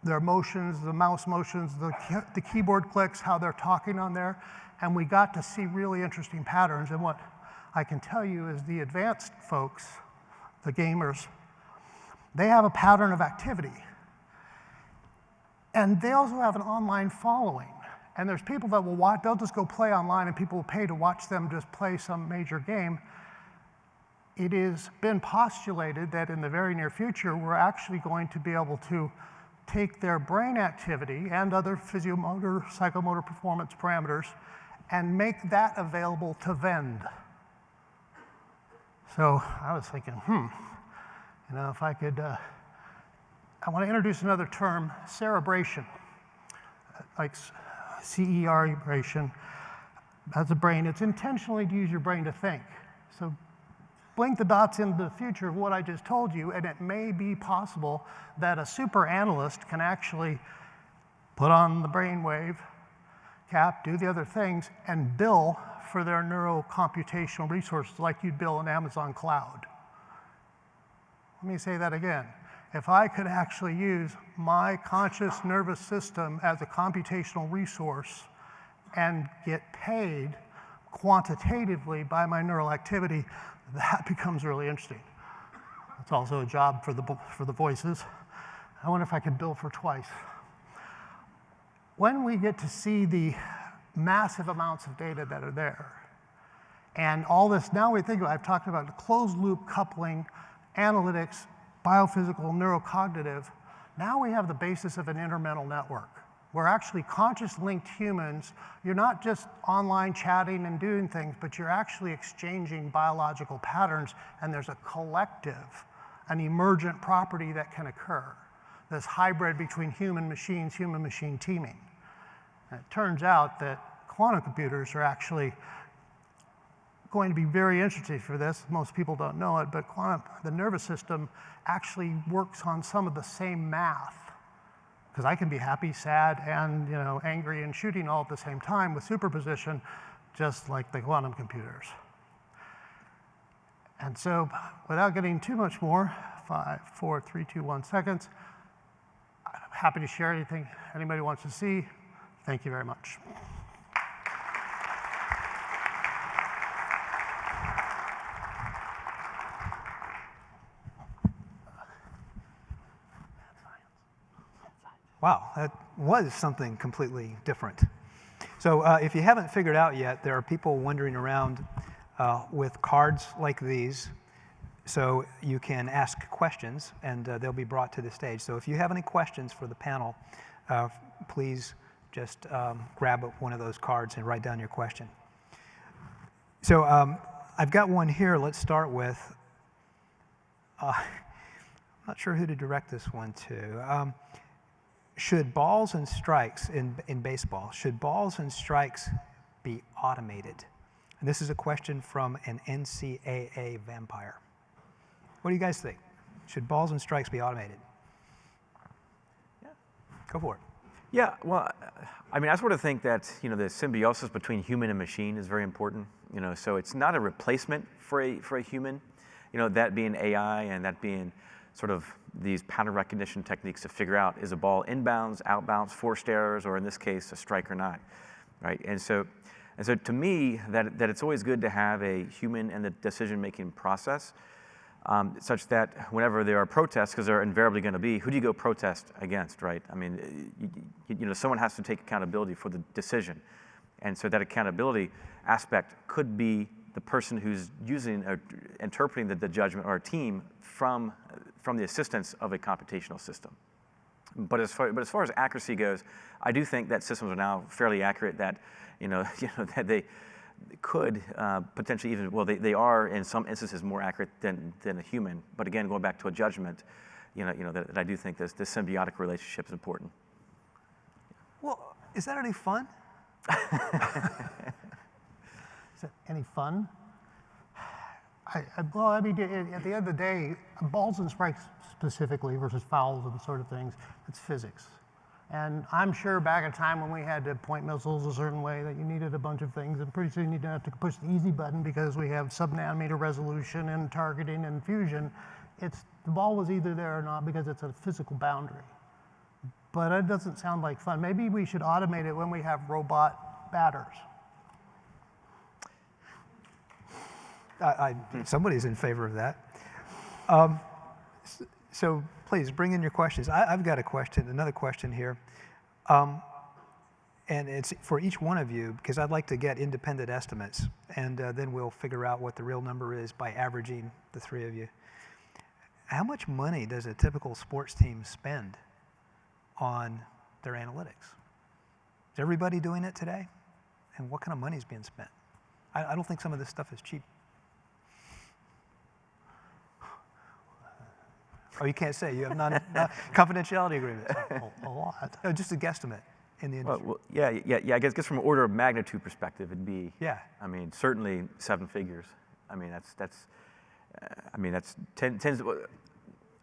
their motions, the mouse motions, the keyboard clicks, how they're talking on there, and we got to see really interesting patterns. And what I can tell you is the advanced folks, the gamers, they have a pattern of activity. And they also have an online following. And there's people that will watch, they'll just go play online and people will pay to watch them just play some major game. It has been postulated that in the very near future, we're actually going to be able to take their brain activity and other physiomotor, psychomotor performance parameters and make that available to vend. So I was thinking, if I could, I want to introduce another term, cerebration. Like cerebration. That's a brain. It's intentionally to use your brain to think. So blink the dots into the future of what I just told you, and it may be possible that a super analyst can actually put on the brainwave cap, do the other things, and bill for their neurocomputational resources like you'd bill an Amazon cloud. Let me say that again. If I could actually use my conscious nervous system as a computational resource and get paid quantitatively by my neural activity, that becomes really interesting. It's also a job for the voices. I wonder if I could bill for twice. When we get to see the massive amounts of data that are there, and all this, now we think about, I've talked about the closed loop coupling, analytics, biophysical, neurocognitive. Now we have the basis of an intermental network. We're actually conscious linked humans. You're not just online chatting and doing things, but you're actually exchanging biological patterns, and there's a collective, an emergent property that can occur. This hybrid between human-machine teaming. And it turns out that quantum computers are actually going to be very interesting for this. Most people don't know it, but the nervous system actually works on some of the same math. Because I can be happy, sad, and angry and shooting all at the same time with superposition, just like the quantum computers. And so, without getting too much more, 5, 4, 3, 2, 1 seconds, I'm happy to share anything anybody wants to see. Thank you very much. Wow, that was something completely different. So if you haven't figured out yet, there are people wandering around with cards like these. So you can ask questions, and they'll be brought to the stage. So if you have any questions for the panel, please just grab one of those cards and write down your question. So I've got one here. Let's start with, I'm not sure who to direct this one to. Should balls and strikes in baseball, should balls and strikes be automated? And this is a question from an NCAA vampire. What do you guys think? Should balls and strikes be automated? Yeah. Go for it. Yeah, well, I mean, I sort of think that, the symbiosis between human and machine is very important. So it's not a replacement for a human, that being AI and that being sort of these pattern recognition techniques to figure out, is a ball inbounds, outbounds, forced errors, or in this case, a strike or not, right? And so to me, that it's always good to have a human in the decision-making process, such that whenever there are protests, because there are invariably going to be, who do you go protest against, right? I mean, someone has to take accountability for the decision. And so that accountability aspect could be the person who's using or interpreting the judgment, or a team from the assistance of a computational system. But as far as accuracy goes, I do think that systems are now fairly accurate. That that they could potentially even, well, they are in some instances more accurate than a human. But again, going back to a judgment, that I do think this symbiotic relationship is important. Well, is that any fun? Is it any fun? Well, I mean, at the end of the day, balls and strikes specifically versus fouls and sort of things, it's physics. And I'm sure back at a time when we had to point missiles a certain way that you needed a bunch of things, and pretty soon you didn't have to push the easy button because we have sub-nanometer resolution and targeting and fusion. The ball was either there or not because it's a physical boundary. But it doesn't sound like fun. Maybe we should automate it when we have robot batters. Somebody's in favor of that. So please bring in your questions. I've got another question here. And it's for each one of you, because I'd like to get independent estimates, and then we'll figure out what the real number is by averaging the three of you. How much money does a typical sports team spend on their analytics? Is everybody doing it today? And what kind of money is being spent? I don't think some of this stuff is cheap. Oh, you can't say. You have confidentiality agreements. A lot. No, just a guesstimate. in the industry? Well, yeah. I guess from an order of magnitude perspective, it'd be. Yeah. I mean, certainly 7 figures. I mean, that's tens.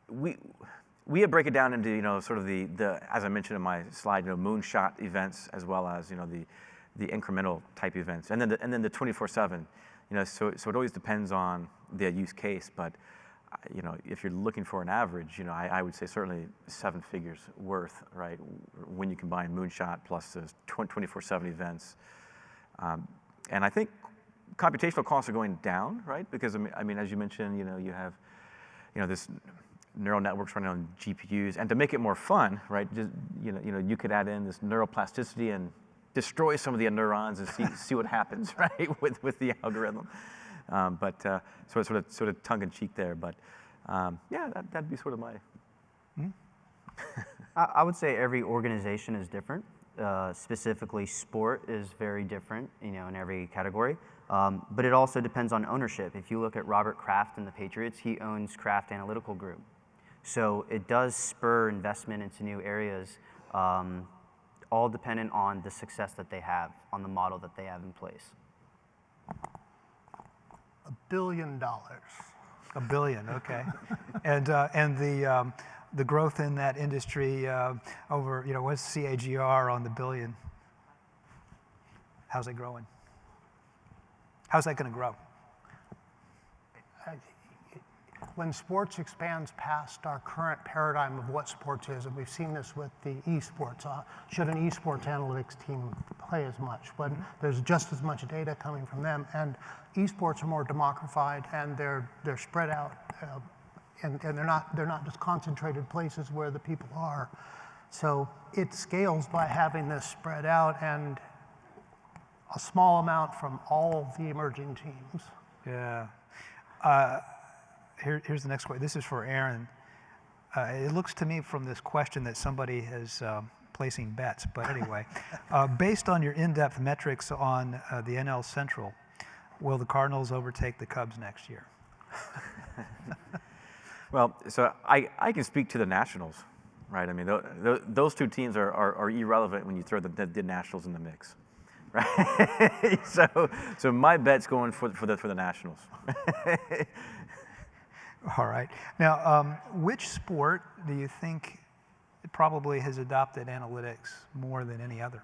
We break it down into sort of the as I mentioned in my slide, moonshot events as well as the incremental type events, and then the 24/7. So it always depends on the use case, but if you're looking for an average, I would say certainly 7 figures worth, right? When you combine moonshot plus those 24/7 events, and I think computational costs are going down, right? Because I mean, as you mentioned, you have this neural networks running on GPUs, and to make it more fun, right? Just you could add in this neuroplasticity and destroy some of the neurons and see what happens, right? With the algorithm. But sort of tongue in cheek there. But yeah, that'd be sort of my. I would say every organization is different. Specifically, sport is very different, in every category. But it also depends on ownership. If you look at Robert Kraft and the Patriots, he owns Kraft Analytical Group. So it does spur investment into new areas, all dependent on the success that they have, on the model that they have in place. $1 billion. $1 billion, okay. And the growth in that industry over, what's CAGR on the billion? How's it growing? How's that going to grow? When sports expands past our current paradigm of what sports is, and we've seen this with the esports, should an esports analytics team play as much? When there's just as much data coming from them, and esports are more democratized, and they're spread out, and they're not just concentrated places where the people are. So it scales by having this spread out and a small amount from all the emerging teams. Yeah. Here's the next question. This is for Aaron. It looks to me from this question that somebody is placing bets, but anyway. Based on your in-depth metrics on the NL Central, will the Cardinals overtake the Cubs next year? Well, so I can speak to the Nationals, right? I mean, those two teams are irrelevant when you throw the Nationals in the mix, right? so my bet's going for the Nationals. All right. Now, which sport do you think probably has adopted analytics more than any other?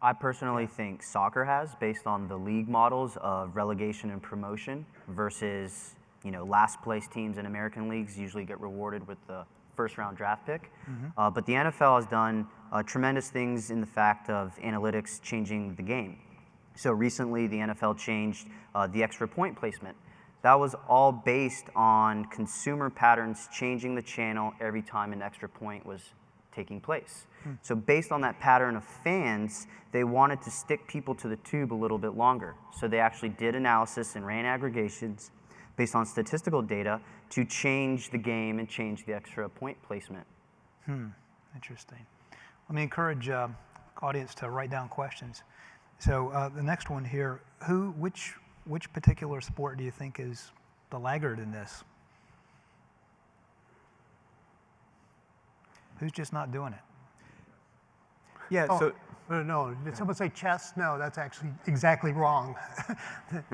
I personally think soccer has, based on the league models of relegation and promotion versus, last place teams in American leagues usually get rewarded with the first round draft pick. But the NFL has done tremendous things in the fact of analytics changing the game. So recently the NFL changed the extra point placement. That was all based on consumer patterns changing the channel every time an extra point was taking place. So based on that pattern of fans, they wanted to stick people to the tube a little bit longer. So they actually did analysis and ran aggregations based on statistical data to change the game and change the extra point placement. Interesting. Let me encourage audience to write down questions. So the next one here, which particular sport do you think is the laggard in this? Who's just not doing it? Yeah. No, did someone say chess? No, that's actually exactly wrong.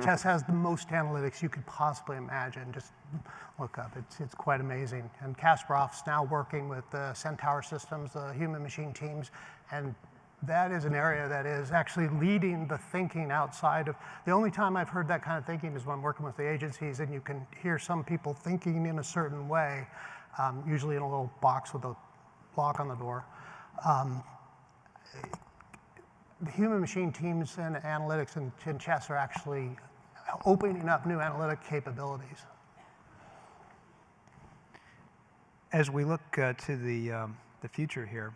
Chess has the most analytics you could possibly imagine. Just look up, it's quite amazing. And Kasparov's now working with the Centaur systems, the human machine teams, and that is an area that is actually leading the thinking outside of, the only time I've heard that kind of thinking is when I'm working with the agencies, and you can hear some people thinking in a certain way, usually in a little box with a lock on the door. The human machine teams and analytics and chess are actually opening up new analytic capabilities. As we look to the future here,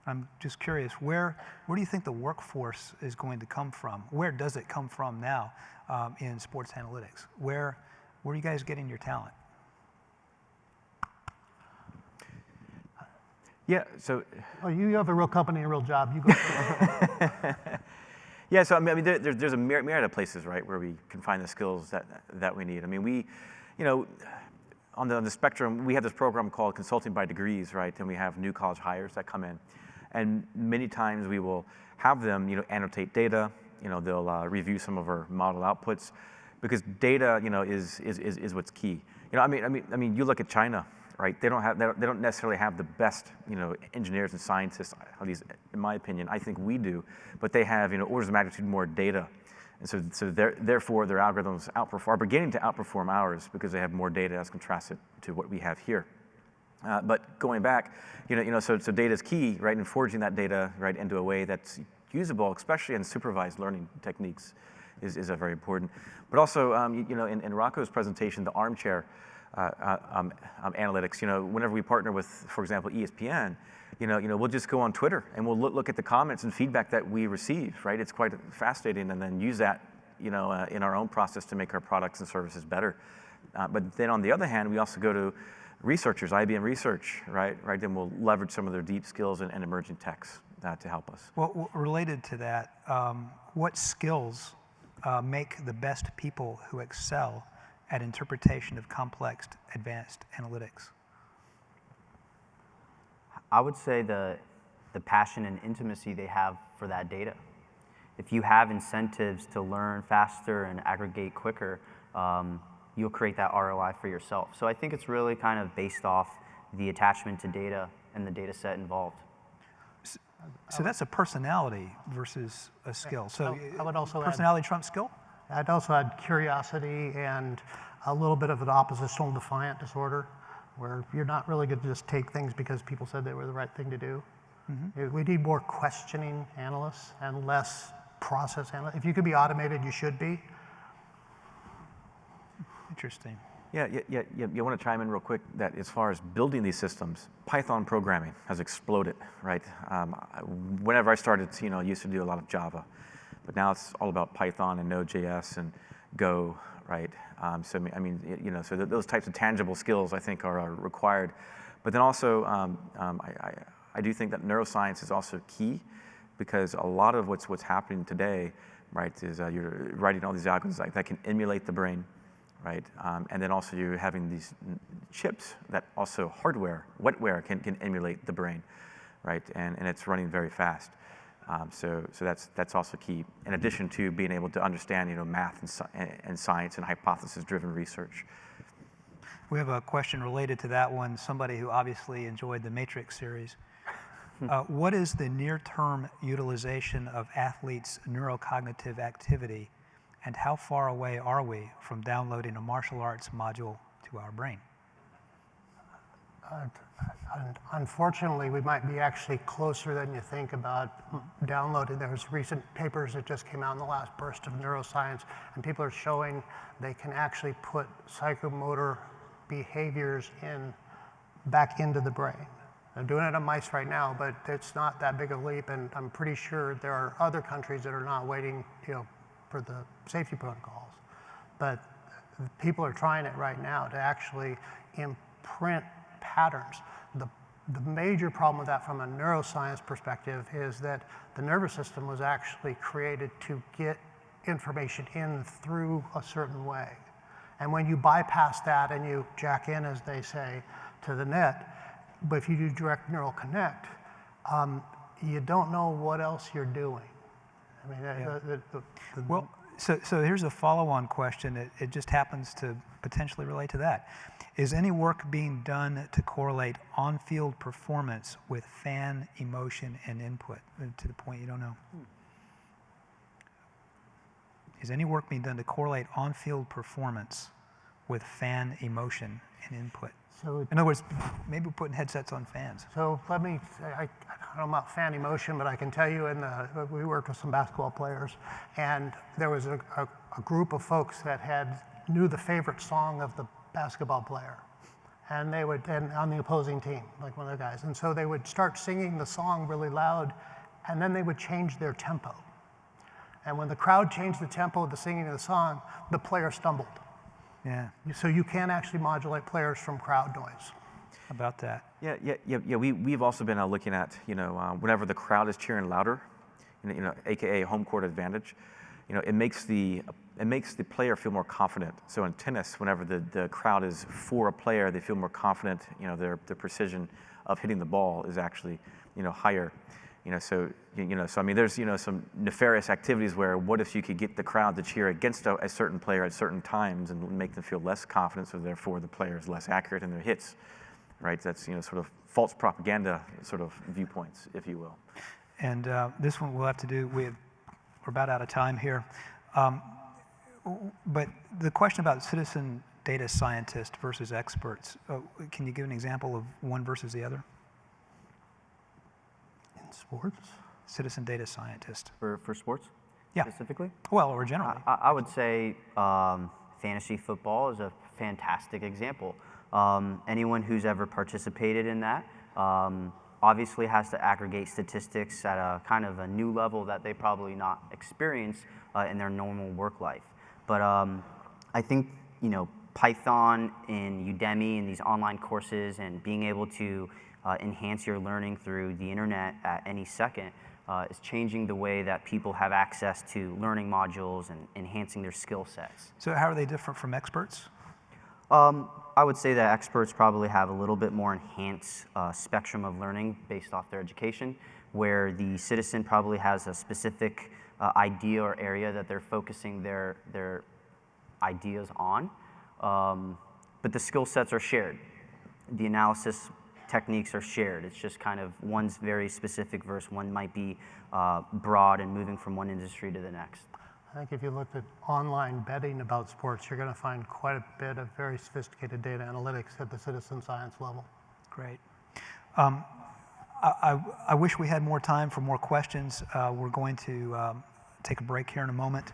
I'm just curious, where do you think the workforce is going to come from? Where does it come from now in sports analytics? Where are you guys getting your talent? Yeah, so. Oh, you have a real company, a real job. You go. Yeah, so I mean, there's a myriad of places, right, where we can find the skills that we need. I mean, on the spectrum, we have this program called Consulting by Degrees, right? And we have new college hires that come in. And many times we will have them, annotate data, they'll review some of our model outputs, because data, is what's key. I mean, you look at China, right? They don't necessarily have the best, engineers and scientists, at least in my opinion. I think we do, but they have, orders of magnitude more data. And so therefore, their algorithms are beginning to outperform ours because they have more data as contrasted to what we have here. But going back, so data is key, right? And forging that data, right, into a way that's usable, especially in supervised learning techniques, is very important. But also, in Rocco's presentation, the armchair analytics. Whenever we partner with, for example, ESPN, we'll just go on Twitter and we'll look at the comments and feedback that we receive, right? It's quite fascinating, and then use that, in our own process to make our products and services better. But then on the other hand, we also go to researchers, IBM Research, right? Then we'll leverage some of their deep skills and emerging techs to help us. Well, related to that, what skills make the best people who excel at interpretation of complex, advanced analytics? I would say the passion and intimacy they have for that data. If you have incentives to learn faster and aggregate quicker, you'll create that ROI for yourself. So I think it's really kind of based off the attachment to data and the data set involved. So that's a personality versus a skill. So I would also personality trumps skill? I'd also add curiosity and a little bit of an oppositional defiant disorder, where you're not really going to just take things because people said they were the right thing to do. Mm-hmm. We need more questioning analysts and less process analysts. If you could be automated, you should be. Interesting. Yeah. You want to chime in real quick that as far as building these systems, Python programming has exploded, right? Whenever I started, I used to do a lot of Java, but now it's all about Python and Node.js and Go, right? So those types of tangible skills I think are required. But then also, I do think that neuroscience is also key, because a lot of what's happening today, right, is you're writing all these algorithms that can emulate the brain, right? And then also you're having these chips that also wetware can emulate the brain, right? And it's running very fast. So that's also key, in addition to being able to understand, math and science and hypothesis-driven research. We have a question related to that one. Somebody who obviously enjoyed the Matrix series. What is the near-term utilization of athletes' neurocognitive activity, and how far away are we from downloading a martial arts module to our brain? Unfortunately, we might be actually closer than you think about downloading. There's recent papers that just came out in the last burst of neuroscience, and people are showing they can actually put psychomotor behaviors back into the brain. They're doing it on mice right now, but it's not that big a leap, and I'm pretty sure there are other countries that are not waiting, for the safety protocols. But people are trying it right now to actually imprint patterns. The major problem with that from a neuroscience perspective is that the nervous system was actually created to get information in through a certain way. And when you bypass that and you jack in, as they say, to the net, but if you do direct neural connect, you don't know what else you're doing. I mean, well, so here's a follow-on question. It just happens to potentially relate to that. Is any work being done to correlate on-field performance with fan emotion and input? To the point you don't know. Is any work being done to correlate on-field performance with fan emotion and input? So in other words, maybe we're putting headsets on fans. So I don't know about fan emotion, but I can tell you we worked with some basketball players, and there was a group of folks that knew the favorite song of the basketball player, and on the opposing team, like one of the guys. And so they would start singing the song really loud, and then they would change their tempo. And when the crowd changed the tempo of the singing of the song, the player stumbled. Yeah. So you can actually modulate players from crowd noise. About that. Yeah. We've also been looking at, whenever the crowd is cheering louder, AKA home court advantage, it makes the player feel more confident. So in tennis, whenever the crowd is for a player, they feel more confident. Their precision of hitting the ball is actually higher. So I mean, there's some nefarious activities where what if you could get the crowd to cheer against a certain player at certain times and make them feel less confident, so therefore the player is less accurate in their hits, right? That's sort of false propaganda sort of viewpoints, if you will. And this one we'll have to do. We're about out of time here, but the question about citizen data scientists versus experts, can you give an example of one versus the other? Sports? Citizen data scientist. For sports? Yeah. Specifically? Well, or generally. I would say fantasy football is a fantastic example. Anyone who's ever participated in that obviously has to aggregate statistics at a kind of a new level that they probably not experience in their normal work life. But I think Python and Udemy and these online courses and being able to enhance your learning through the internet at any second is changing the way that people have access to learning modules and enhancing their skill sets. So how are they different from experts? I would say that experts probably have a little bit more enhanced spectrum of learning based off their education, where the citizen probably has a specific idea or area that they're focusing their ideas on. But the skill sets are shared. The analysis techniques are shared. It's just kind of one's very specific versus one might be broad and moving from one industry to the next. I think if you looked at online betting about sports, you're going to find quite a bit of very sophisticated data analytics at the citizen science level. Great. I wish we had more time for more questions. We're going to take a break here in a moment.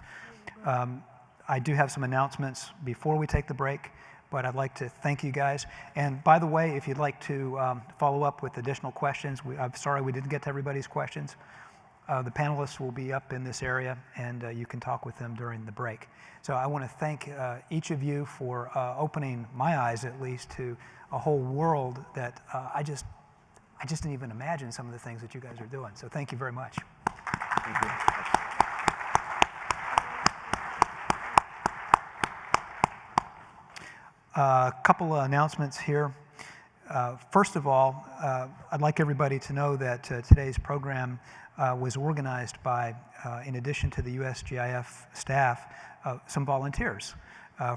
I do have some announcements before we take the break, but I'd like to thank you guys. And by the way, if you'd like to follow up with additional questions, I'm sorry we didn't get to everybody's questions. The panelists will be up in this area, and you can talk with them during the break. So I want to thank each of you for opening my eyes, at least, to a whole world that I just didn't even imagine some of the things that you guys are doing. So thank you very much. Thank you. A couple of announcements here. First of all, I'd like everybody to know that today's program was organized by, in addition to the USGIF staff, some volunteers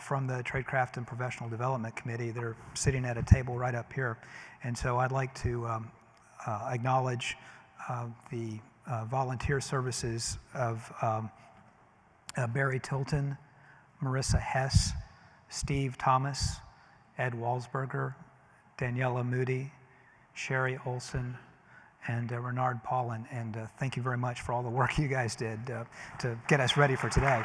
from the Tradecraft and Professional Development Committee that are sitting at a table right up here. And so I'd like to acknowledge the volunteer services of Barry Tilton, Marissa Hess, Steve Thomas, Ed Walsberger, Daniela Moody, Sherry Olson, and Renard Paulin. And thank you very much for all the work you guys did to get us ready for today.